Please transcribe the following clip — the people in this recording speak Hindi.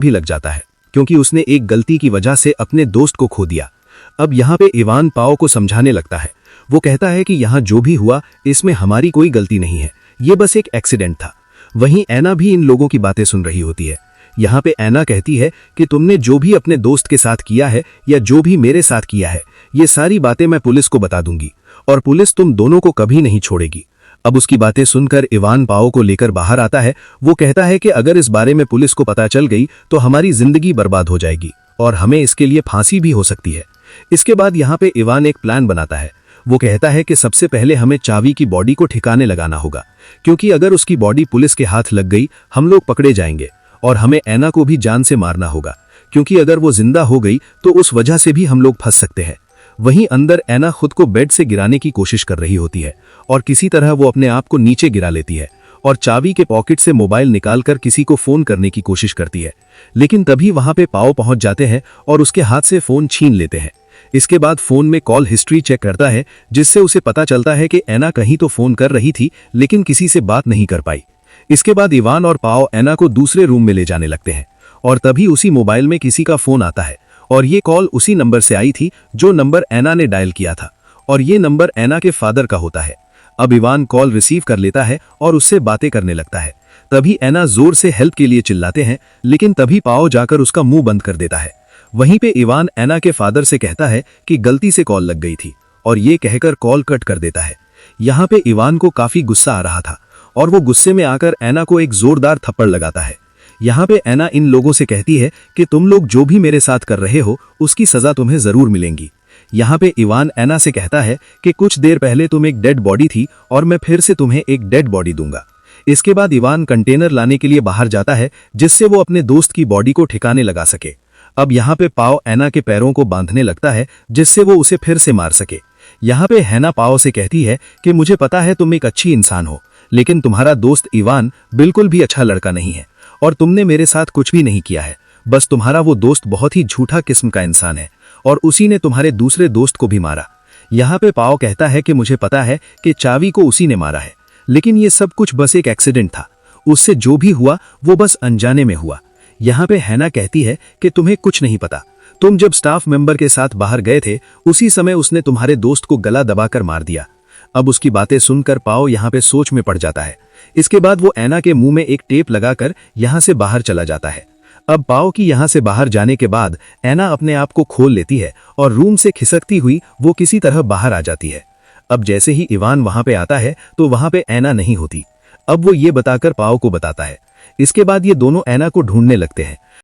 भी लग जाता है क्योंकि उसने एक गलती की वजह से अपने दोस्त को खो दिया। अब यहाँ पे इवान पाओ को समझाने लगता है। वो कहता है कि यहाँ जो भी हुआ इसमें हमारी कोई गलती नहीं है, ये बस एक एक्सीडेंट था। वहीं ऐना भी इन लोगों की बातें सुन रही होती है। यहाँ पे ऐना कहती है कि तुमने जो भी अपने दोस्त के साथ किया है या जो भी मेरे साथ किया है, ये सारी बातें मैं पुलिस को बता दूंगी और पुलिस तुम दोनों को कभी नहीं छोड़ेगी। अब उसकी बातें सुनकर इवान पाओ को लेकर बाहर आता है। वो कहता है कि अगर इस बारे में पुलिस को पता चल गई तो हमारी जिंदगी बर्बाद हो जाएगी और हमें इसके लिए फांसी भी हो सकती है। इसके बाद यहाँ पे इवान एक प्लान बनाता है। वो कहता है कि सबसे पहले हमें चावी की बॉडी को ठिकाने लगाना होगा, क्योंकि अगर उसकी बॉडी पुलिस के हाथ लग गई हम लोग पकड़े जाएंगे और हमें ऐना को भी जान से मारना होगा, क्योंकि अगर वो जिंदा हो गई तो उस वजह से भी हम लोग फंस सकते हैं। वहीं अंदर ऐना खुद को बेड से गिराने की कोशिश कर रही होती है और किसी तरह वो अपने आप को नीचे गिरा लेती है और चाबी के पॉकेट से मोबाइल निकालकर किसी को फोन करने की कोशिश करती है। लेकिन तभी वहां पे पाओ पहुंच जाते हैं और उसके हाथ से फोन छीन लेते हैं। इसके बाद फोन में कॉल हिस्ट्री चेक करता है, जिससे उसे पता चलता है कि ऐना कहीं तो फोन कर रही थी लेकिन किसी से बात नहीं कर पाई। इसके बाद इवान और पाओ ऐना को दूसरे रूम में ले जाने लगते हैं और तभी उसी मोबाइल में किसी का फोन आता है और ये कॉल उसी नंबर से आई थी जो नंबर ऐना ने डायल किया था और ये नंबर ऐना के फादर का होता है। अब इवान कॉल रिसीव कर लेता है और उससे बातें करने लगता है। तभी ऐना जोर से हेल्प के लिए चिल्लाते हैं, लेकिन तभी पाओ जाकर उसका मुंह बंद कर देता है। वहीं पे इवान ऐना के फादर से कहता है कि गलती से कॉल लग गई थी और ये कहकर कॉल कट कर देता है। यहाँ पे इवान को काफी गुस्सा आ रहा था और वो गुस्से में आकर ऐना को एक जोरदार थप्पड़ लगाता है। यहाँ पे ऐना इन लोगों से कहती है कि तुम लोग जो भी मेरे साथ कर रहे हो उसकी सजा तुम्हें जरूर मिलेगी। यहाँ पे इवान ऐना से कहता है कि कुछ देर पहले तुम एक डेड बॉडी थी और मैं फिर से तुम्हें एक डेड बॉडी दूंगा। इसके बाद इवान कंटेनर लाने के लिए बाहर जाता है, जिससे वो अपने दोस्त की बॉडी को ठिकाने लगा सके। अब यहाँ पे पाओ ऐना के पैरों को बांधने लगता है, जिससे वो उसे फिर से मार सके। यहाँ पे हैना पाओ से कहती है कि मुझे पता है तुम एक अच्छी इंसान हो, लेकिन तुम्हारा दोस्त इवान बिल्कुल भी अच्छा लड़का नहीं है और तुमने मेरे साथ कुछ भी नहीं किया है। बस तुम्हारा वो दोस्त बहुत ही झूठा किस्म का इंसान है और उसी ने तुम्हारे दूसरे दोस्त को भी मारा। यहाँ पे पाओ कहता है कि मुझे पता है कि चावी को उसी ने मारा है, लेकिन ये सब कुछ बस एक एक्सीडेंट था। उससे जो भी हुआ वो बस अनजाने में हुआ। यहाँ पे हैना कहती है कि तुम्हें कुछ नहीं पता। तुम जब स्टाफ मेंबर के साथ बाहर गए थे उसी समय उसने तुम्हारे दोस्त को गला दबाकर मार दिया। अब उसकी बातें सुनकर पाओ यहाँ पे सोच में पड़ जाता है। इसके बाद वो ऐना के मुंह में एक टेप लगाकर यहाँ से बाहर चला जाता है। अब पाओ की यहाँ से बाहर जाने के बाद ऐना अपने आप को खोल लेती है और रूम से खिसकती हुई वो किसी तरह बाहर आ जाती है। अब जैसे ही इवान वहां पे आता है तो वहां पे ऐना नहीं होती। अब वो ये बताकर पाओ को बताता है। इसके बाद ये दोनों ऐना को ढूंढने लगते हैं